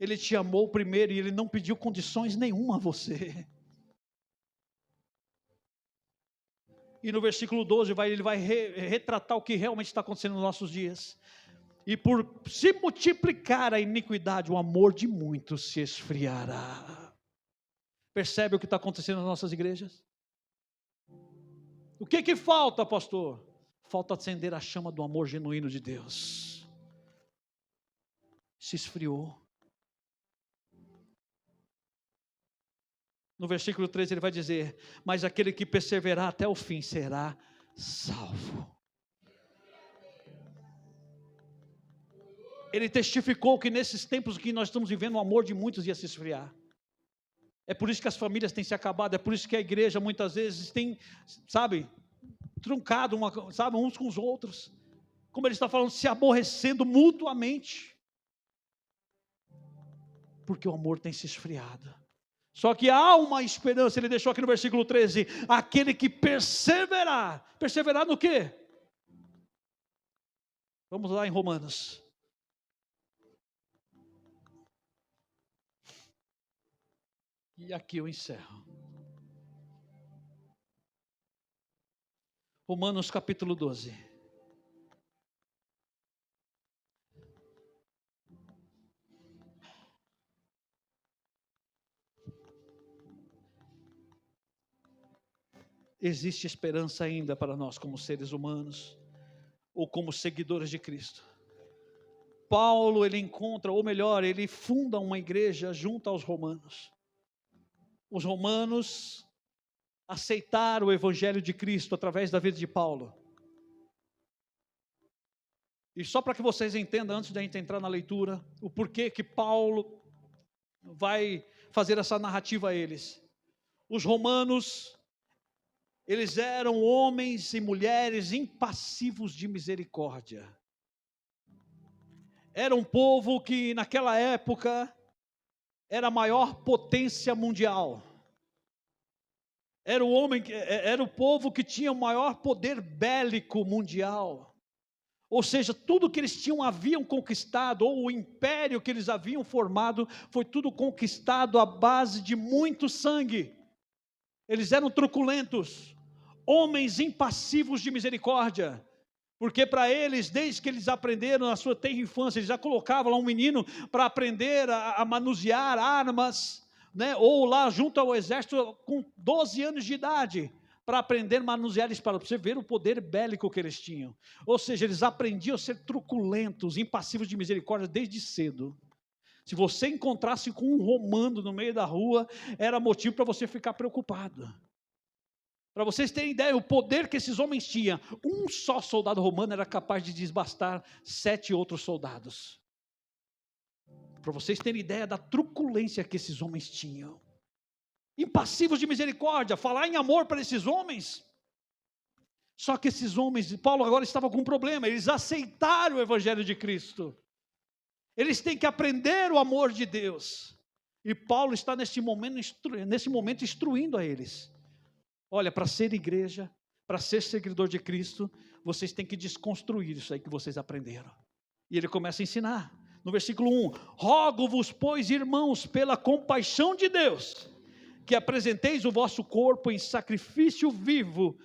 S2: Ele te amou primeiro e ele não pediu condições nenhuma a você. E no versículo 12 ele vai retratar o que realmente está acontecendo nos nossos dias. E por se multiplicar a iniquidade, o amor de muitos se esfriará. Percebe o que está acontecendo nas nossas igrejas? O que falta, pastor? Falta acender a chama do amor genuíno de Deus. Se esfriou. No versículo 13 ele vai dizer: mas aquele que perseverar até o fim será salvo. Ele testificou que nesses tempos que nós estamos vivendo, o amor de muitos ia se esfriar. É por isso que as famílias têm se acabado, é por isso que a igreja muitas vezes tem, truncado uns com os outros. Como ele está falando, se aborrecendo mutuamente. Porque o amor tem se esfriado. Só que há uma esperança, ele deixou aqui no versículo 13, aquele que perseverar. Perseverar no quê? Vamos lá em Romanos. E aqui eu encerro. Romanos capítulo 12. Existe esperança ainda para nós como seres humanos, ou como seguidores de Cristo. Paulo, ele encontra, ou melhor, ele funda uma igreja junto aos romanos. Os romanos aceitaram o evangelho de Cristo através da vida de Paulo. E só para que vocês entendam, antes de a gente entrar na leitura, o porquê que Paulo vai fazer essa narrativa a eles. Os romanos, eles eram homens e mulheres impassivos de misericórdia. Era um povo que naquela época era a maior potência mundial. Era o povo que tinha o maior poder bélico mundial. Ou seja, tudo que eles haviam conquistado, ou o império que eles haviam formado, foi tudo conquistado à base de muito sangue. Eles eram truculentos, homens impassivos de misericórdia. Porque para eles, desde que eles aprenderam na sua tenra infância, eles já colocavam lá um menino para aprender a manusear armas, né? Ou lá junto ao exército com 12 anos de idade, para aprender a manusear espadas, para você ver o poder bélico que eles tinham. Ou seja, eles aprendiam a ser truculentos, impassivos de misericórdia desde cedo. Se você encontrasse com um romano no meio da rua, era motivo para você ficar preocupado. Para vocês terem ideia, o poder que esses homens tinham, um só soldado romano era capaz de desbastar 7 outros soldados. Para vocês terem ideia da truculência que esses homens tinham. Impassivos de misericórdia, falar em amor para esses homens. Só que esses homens, Paulo agora estava com um problema, eles aceitaram o evangelho de Cristo. Eles têm que aprender o amor de Deus. E Paulo está nesse momento instruindo a eles. Olha, para ser igreja, para ser seguidor de Cristo, vocês têm que desconstruir isso aí que vocês aprenderam. E ele começa a ensinar. No versículo 1, rogo-vos, pois, irmãos, pela compaixão de Deus, que apresenteis o vosso corpo em sacrifício vivo,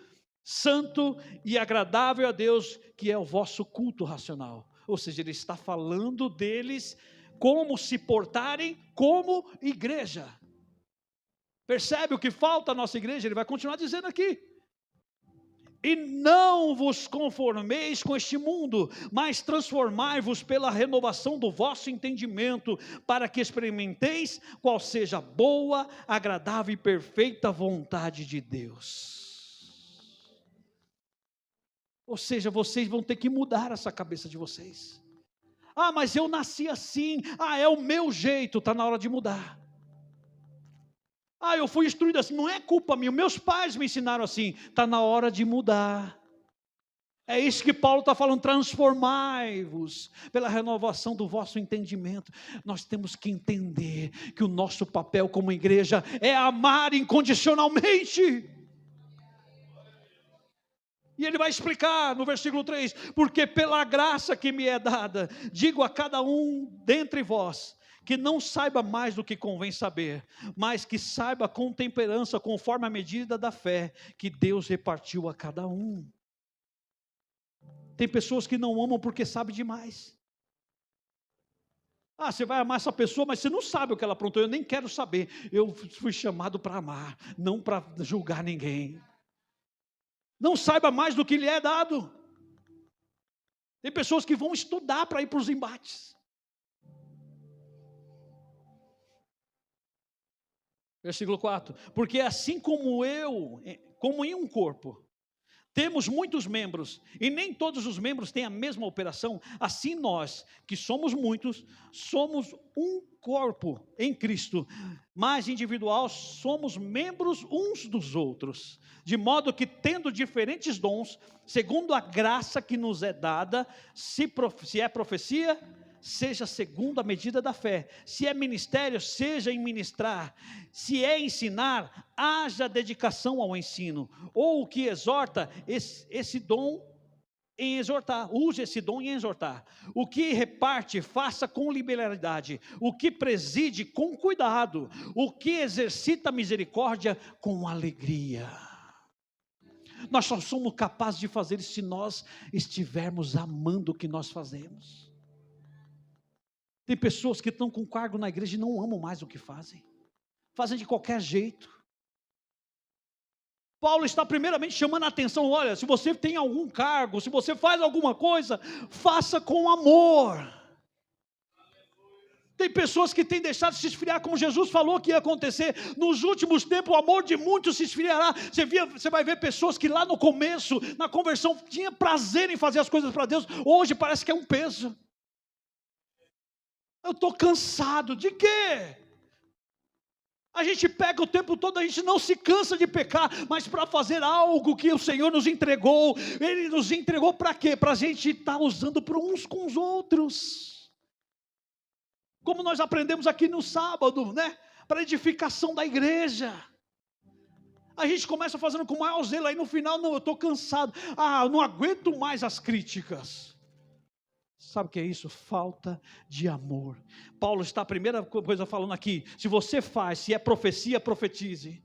S2: santo e agradável a Deus, que é o vosso culto racional. Ou seja, ele está falando deles como se portarem como igreja. Percebe o que falta à nossa igreja? Ele vai continuar dizendo aqui. E não vos conformeis com este mundo, mas transformai-vos pela renovação do vosso entendimento, para que experimenteis qual seja a boa, agradável e perfeita vontade de Deus. Ou seja, vocês vão ter que mudar essa cabeça de vocês. Ah, mas eu nasci assim. Ah, é o meu jeito. Está na hora de mudar. Ah, eu fui instruído assim. Não é culpa minha. Meus pais me ensinaram assim. Está na hora de mudar. É isso que Paulo está falando, transformai-vos pela renovação do vosso entendimento. Nós temos que entender que o nosso papel como igreja é amar incondicionalmente. E ele vai explicar no versículo 3, porque pela graça que me é dada, digo a cada um dentre vós, que não saiba mais do que convém saber, mas que saiba com temperança, conforme a medida da fé que Deus repartiu a cada um. Tem pessoas que não amam porque sabem demais. Ah, você vai amar essa pessoa, mas você não sabe o que ela aprontou. Eu nem quero saber. Eu fui chamado para amar, não para julgar ninguém. Não saiba mais do que lhe é dado. Tem pessoas que vão estudar para ir para os embates. Versículo 4. Porque assim como em um corpo, temos muitos membros, e nem todos os membros têm a mesma operação, assim nós, que somos muitos, somos um corpo em Cristo, mas individual, somos membros uns dos outros, de modo que tendo diferentes dons, segundo a graça que nos é dada, se é profecia, seja segundo a medida da fé, se é ministério, seja em ministrar, se é ensinar, haja dedicação ao ensino, ou o que exorta, esse dom em exortar, use esse dom em exortar, o que reparte, faça com liberalidade, o que preside, com cuidado, o que exercita misericórdia, com alegria. Nós só somos capazes de fazer isso se nós estivermos amando o que nós fazemos. Tem pessoas que estão com cargo na igreja e não amam mais o que fazem. Fazem de qualquer jeito. Paulo está primeiramente chamando a atenção, olha, se você tem algum cargo, se você faz alguma coisa, faça com amor. Tem pessoas que têm deixado de se esfriar, como Jesus falou que ia acontecer. Nos últimos tempos, o amor de muitos se esfriará. Você vai ver pessoas que lá no começo, na conversão, tinha prazer em fazer as coisas para Deus. Hoje parece que é um peso. Eu estou cansado, de quê? A gente pega o tempo todo, a gente não se cansa de pecar, mas para fazer algo que o Senhor nos entregou. Ele nos entregou para quê? Para a gente estar usando para uns com os outros. Como nós aprendemos aqui no sábado, né? Para edificação da igreja. A gente começa fazendo com o maior zelo, aí no final, não, eu estou cansado. Ah, eu não aguento mais as críticas. Sabe o que é isso? Falta de amor. Paulo está a primeira coisa falando aqui, se você faz, se é profecia, profetize,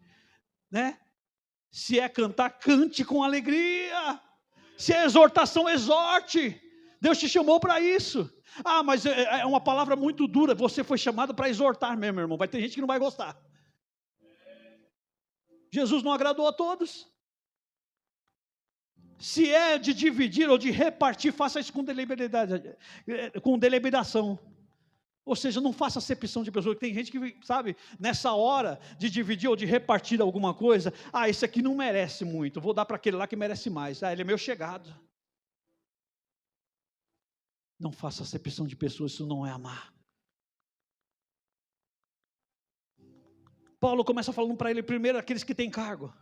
S2: né? Se é cantar, cante com alegria. Se é exortação, exorte. Deus te chamou para isso. Ah, mas é uma palavra muito dura, você foi chamado para exortar mesmo, irmão, vai ter gente que não vai gostar. Jesus não agradou a todos. Se é de dividir ou de repartir, faça isso com deliberação. Ou seja, não faça acepção de pessoas. Tem gente que, sabe, nessa hora de dividir ou de repartir alguma coisa, ah, esse aqui não merece muito, vou dar para aquele lá que merece mais. Ah, ele é meu chegado. Não faça acepção de pessoas, isso não é amar. Paulo começa falando para ele primeiro aqueles que têm cargo.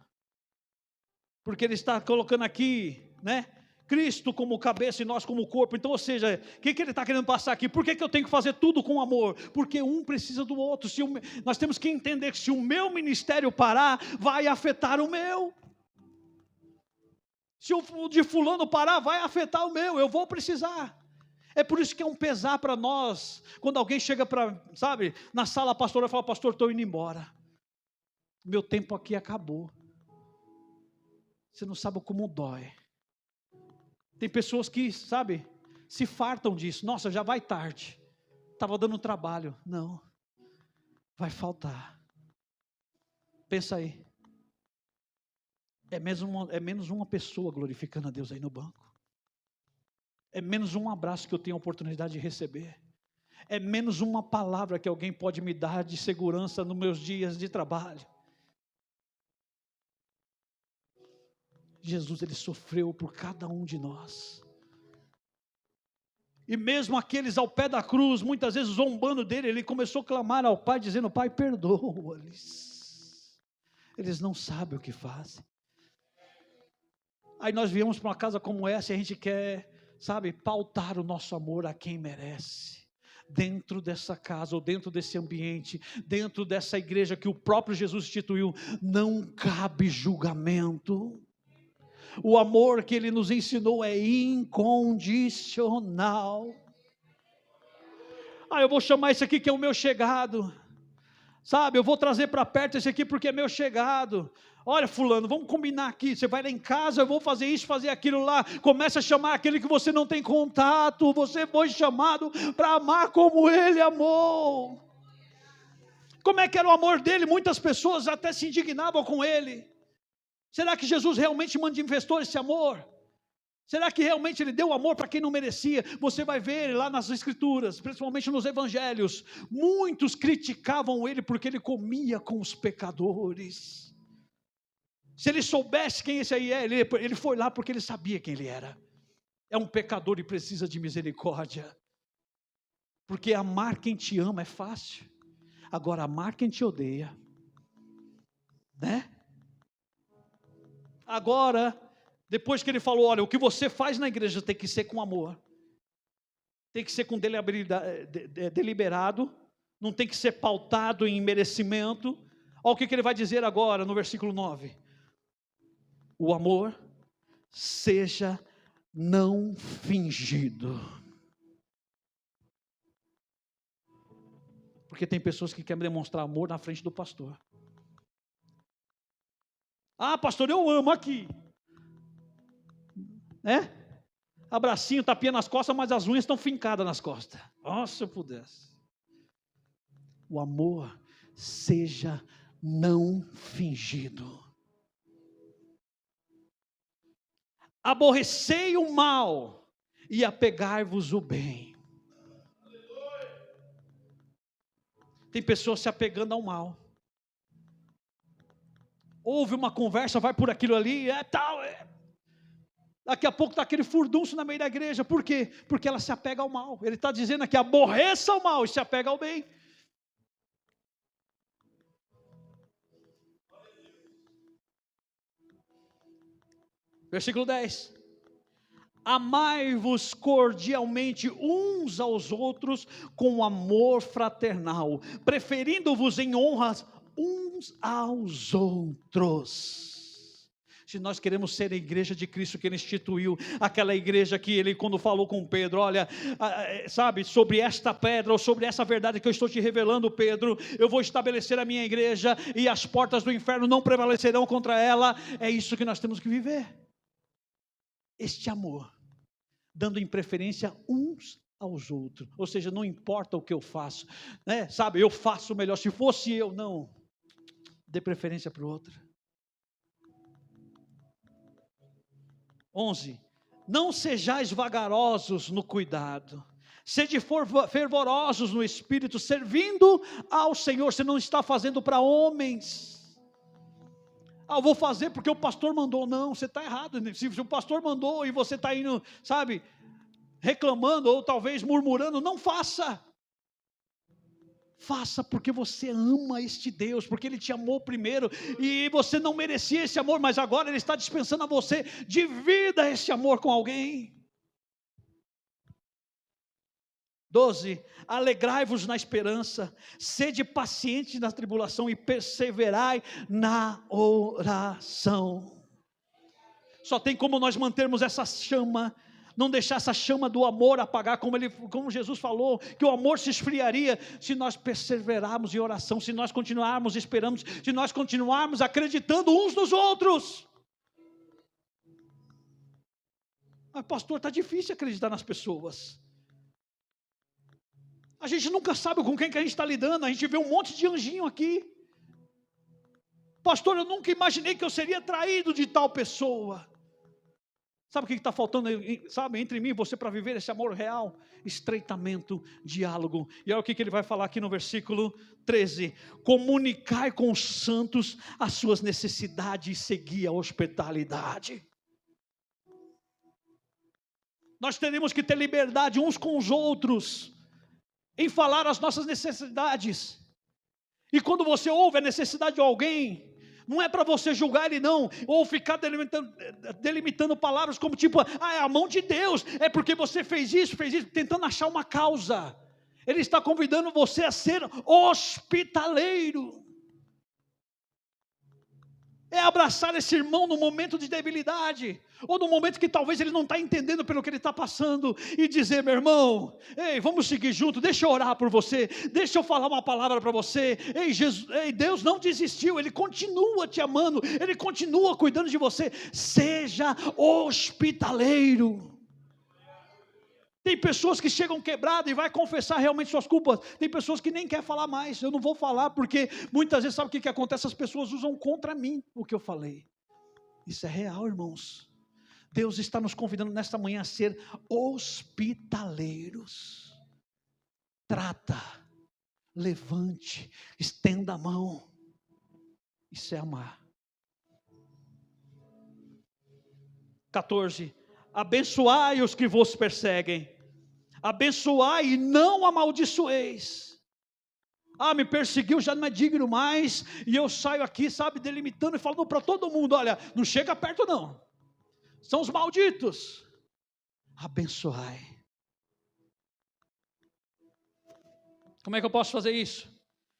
S2: Porque ele está colocando aqui, né? Cristo como cabeça e nós como corpo. Então, ou seja, o que ele está querendo passar aqui? Por que eu tenho que fazer tudo com amor? Porque um precisa do outro. Nós temos que entender que se o meu ministério parar, vai afetar o meu. Se o de fulano parar, vai afetar o meu. Eu vou precisar. É por isso que é um pesar para nós. Quando alguém chega sabe, na sala pastoral e fala, pastor, estou indo embora. Meu tempo aqui acabou. Você não sabe como dói. Tem pessoas que, sabe, se fartam disso. Nossa, já vai tarde. Estava dando trabalho. Não. Vai faltar. Pensa aí. É menos uma pessoa glorificando a Deus aí no banco. É menos um abraço que eu tenho a oportunidade de receber. É menos uma palavra que alguém pode me dar de segurança nos meus dias de trabalho. Jesus, ele sofreu por cada um de nós. E mesmo aqueles ao pé da cruz, muitas vezes zombando dele, ele começou a clamar ao Pai, dizendo: Pai, perdoa-lhes, eles não sabem o que fazem. Aí nós viemos para uma casa como essa e a gente quer, sabe, pautar o nosso amor a quem merece. Dentro dessa casa, ou dentro desse ambiente, dentro dessa igreja que o próprio Jesus instituiu, não cabe julgamento. O amor que Ele nos ensinou é incondicional. Eu vou chamar esse aqui que é o meu chegado, sabe, eu vou trazer para perto esse aqui porque é meu chegado. Olha, fulano, vamos combinar aqui, você vai lá em casa, eu vou fazer isso, fazer aquilo lá. Começa a chamar aquele que você não tem contato. Você foi chamado para amar como Ele amou. Como é que era o amor dele? Muitas pessoas até se indignavam com ele. Será que Jesus realmente manifestou esse amor? Será que realmente Ele deu amor para quem não merecia? Você vai ver lá nas Escrituras, principalmente nos Evangelhos, muitos criticavam Ele porque Ele comia com os pecadores. Se ele soubesse quem esse aí é, ele foi lá porque ele sabia quem ele era. É um pecador e precisa de misericórdia. Porque amar quem te ama é fácil. Agora, amar quem te odeia, né? Agora, depois que ele falou, olha, o que você faz na igreja tem que ser com amor. Tem que ser com deliberado. Não tem que ser pautado em merecimento. Olha o que ele vai dizer agora no versículo 9. O amor seja não fingido. Porque tem pessoas que querem demonstrar amor na frente do pastor. Pastor, eu amo aqui. Né? Abracinho, tapinha nas costas, mas as unhas estão fincadas nas costas. Nossa, se eu pudesse. O amor seja não fingido. Aborrecei o mal e apegai-vos o bem. Tem pessoas se apegando ao mal. Houve uma conversa, vai por aquilo ali, Daqui a pouco está aquele furdunço na meio da igreja. Por quê? Porque ela se apega ao mal. Ele está dizendo aqui, aborreça o mal e se apega ao bem. Versículo 10. Amai-vos cordialmente uns aos outros com amor fraternal, preferindo-vos em honras uns aos outros. Se nós queremos ser a igreja de Cristo que Ele instituiu, aquela igreja que Ele, quando falou com Pedro, olha, sabe, sobre esta pedra, ou sobre essa verdade que eu estou te revelando, Pedro, eu vou estabelecer a minha igreja, e as portas do inferno não prevalecerão contra ela. É isso que nós temos que viver. Este amor, dando em preferência uns aos outros, ou seja, não importa o que eu faço, né? Sabe, eu faço melhor, se fosse eu, não, dê preferência para o outro. 11, não sejais vagarosos no cuidado, sede fervorosos no espírito, servindo ao Senhor. Você não está fazendo para homens. Eu vou fazer porque o pastor mandou. Não, você está errado. Se o pastor mandou e você está indo, sabe, reclamando ou talvez murmurando, não faça. Faça porque você ama este Deus, porque Ele te amou primeiro, e você não merecia esse amor, mas agora Ele está dispensando a você. Divida esse amor com alguém. 12, alegrai-vos na esperança, sede pacientes na tribulação e perseverai na oração. Só tem como nós mantermos essa chama, não deixar essa chama do amor apagar, como Jesus falou, que o amor se esfriaria se nós perseverarmos em oração, se nós continuarmos esperando, se nós continuarmos acreditando uns nos outros. Mas pastor, está difícil acreditar nas pessoas. A gente nunca sabe com quem que a gente está lidando. A gente vê um monte de anjinho aqui. Pastor, eu nunca imaginei que eu seria traído de tal pessoa. Sabe o que está faltando, sabe, entre mim e você para viver esse amor real? Estreitamento, diálogo. E olha o que ele vai falar aqui no versículo 13. Comunicai com os santos as suas necessidades e segui a hospitalidade. Nós teremos que ter liberdade uns com os outros, em falar as nossas necessidades. E quando você ouve a necessidade de alguém, não é para você julgar ele não, ou ficar delimitando palavras como tipo, é a mão de Deus, é porque você fez isso, tentando achar uma causa. Ele está convidando você a ser hospitaleiro. É abraçar esse irmão no momento de debilidade, ou no momento que talvez ele não está entendendo pelo que ele está passando, e dizer, meu irmão, ei, vamos seguir junto, deixa eu orar por você, deixa eu falar uma palavra para você, ei, Deus não desistiu, Ele continua te amando, Ele continua cuidando de você, seja hospitaleiro. Tem pessoas que chegam quebradas e vai confessar realmente suas culpas. Tem pessoas que nem querem falar mais. Eu não vou falar porque muitas vezes sabe o que acontece? As pessoas usam contra mim o que eu falei. Isso é real, irmãos. Deus está nos convidando nesta manhã a ser hospitaleiros. Trata, levante, estenda a mão. Isso é amar. 14. Abençoai os que vos perseguem, abençoai e não amaldiçoeis. Me perseguiu, já não é digno mais, e eu saio aqui, sabe, delimitando e falando para todo mundo, olha, não chega perto não, são os malditos. Abençoai. Como é que eu posso fazer isso?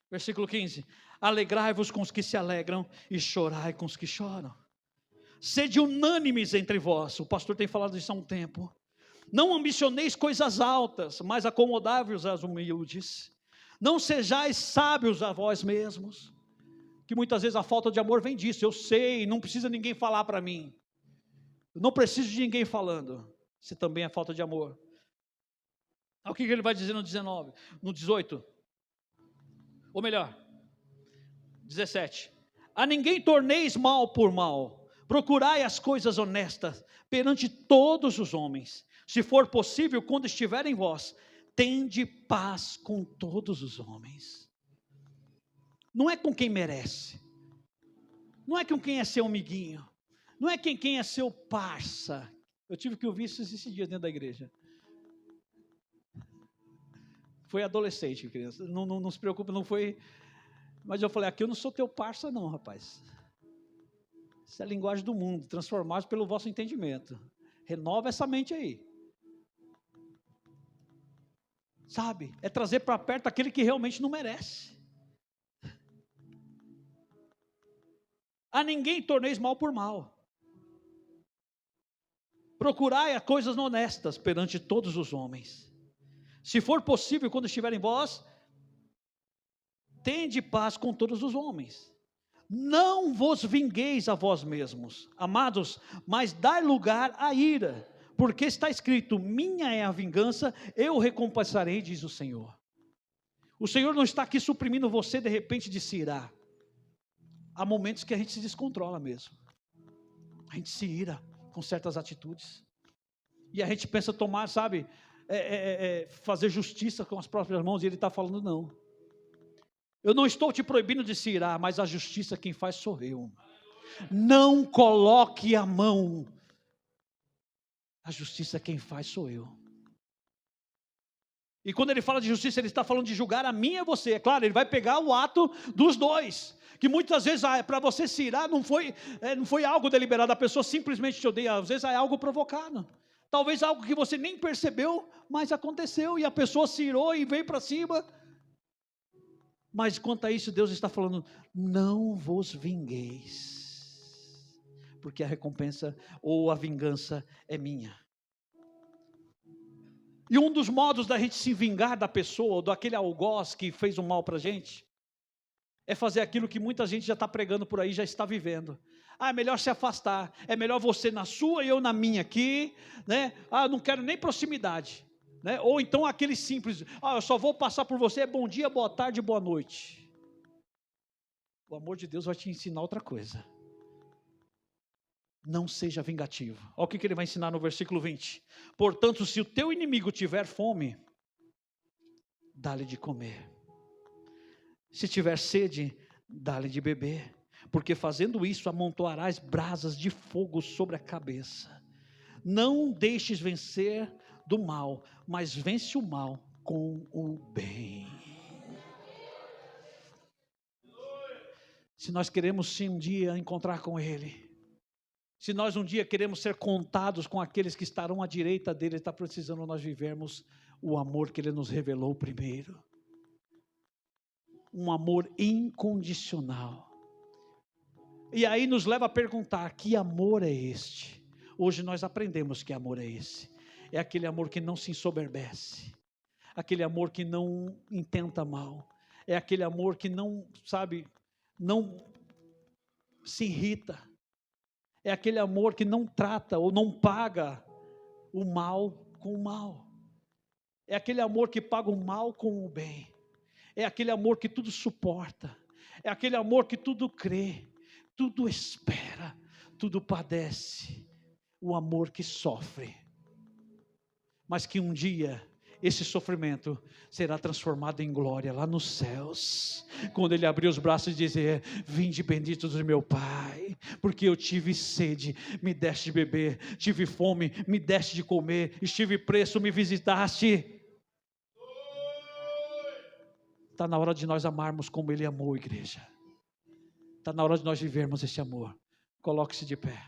S2: Versículo 15, alegrai-vos com os que se alegram, e chorai com os que choram. Sede unânimes entre vós, o pastor tem falado isso há um tempo. Não ambicioneis coisas altas, mas acomodai-vos às humildes. Não sejais sábios a vós mesmos, que muitas vezes a falta de amor vem disso. Eu sei, não precisa ninguém falar para mim. Eu não preciso de ninguém falando. Isso também é falta de amor. O que ele vai dizer no 19, no 18? Ou melhor, 17. A ninguém torneis mal por mal. Procurai as coisas honestas perante todos os homens. Se for possível, quando estiver em vós, tende paz com todos os homens. Não é com quem merece. Não é com quem é seu amiguinho. Não é quem é seu parça. Eu tive que ouvir isso esses dias dentro da igreja. Foi adolescente, criança. Não se preocupe, não foi. Mas eu falei, aqui eu não sou teu parça não, rapaz. Isso é a linguagem do mundo, transformados pelo vosso entendimento. Renova essa mente aí. Sabe? É trazer para perto aquele que realmente não merece. A ninguém torneis mal por mal. Procurai as coisas honestas perante todos os homens. Se for possível, quando estiver em vós, tende paz com todos os homens. Não vos vingueis a vós mesmos, amados, mas dai lugar à ira, porque está escrito, minha é a vingança, eu recompensarei, diz o Senhor. O Senhor não está aqui suprimindo você de repente de se irar. Há momentos que a gente se descontrola mesmo. A gente se ira com certas atitudes. E a gente pensa tomar, sabe, fazer justiça com as próprias mãos, e Ele está falando não. Eu não estou te proibindo de se irar, mas a justiça quem faz sou eu. Não coloque a mão. A justiça quem faz sou eu. E quando ele fala de justiça, ele está falando de julgar a mim e a você. É claro, ele vai pegar o ato dos dois. Que muitas vezes para você se irar não foi algo deliberado. A pessoa simplesmente te odeia. Às vezes é algo provocado. Talvez algo que você nem percebeu, mas aconteceu. E a pessoa se irou e veio para cima. Mas quanto a isso, Deus está falando, não vos vingueis, porque a recompensa ou a vingança é minha. E um dos modos da gente se vingar da pessoa, ou daquele algoz que fez um mal para a gente, é fazer aquilo que muita gente já está pregando por aí, já está vivendo. É melhor se afastar, é melhor você na sua e eu na minha aqui, né? Não quero nem proximidade. Né? Ou então aquele simples, eu só vou passar por você, bom dia, boa tarde, boa noite. O amor de Deus vai te ensinar outra coisa. Não seja vingativo. Olha o que ele vai ensinar no versículo 20. Portanto, se o teu inimigo tiver fome, dá-lhe de comer. Se tiver sede, dá-lhe de beber. Porque fazendo isso, amontoarás brasas de fogo sobre a cabeça. Não deixes vencer do mal, mas vence o mal com o bem. Se nós queremos sim um dia encontrar com Ele, se nós um dia queremos ser contados com aqueles que estarão à direita dele, está precisando nós vivermos o amor que Ele nos revelou primeiro. Um amor incondicional. E aí nos leva a perguntar, que amor é este? Hoje nós aprendemos que amor é esse. É aquele amor que não se ensoberbece. Aquele amor que não intenta mal. É aquele amor que não, não se irrita. É aquele amor que não trata ou não paga o mal com o mal. É aquele amor que paga o mal com o bem. É aquele amor que tudo suporta. É aquele amor que tudo crê, tudo espera, tudo padece. O amor que sofre. Mas que um dia esse sofrimento será transformado em glória lá nos céus, quando Ele abrir os braços e dizer: vinde benditos do meu Pai, porque eu tive sede, me deste de beber, tive fome, me deste de comer, estive preso, me visitaste. Está na hora de nós amarmos como Ele amou, igreja. Está na hora de nós vivermos esse amor. Coloque-se de pé.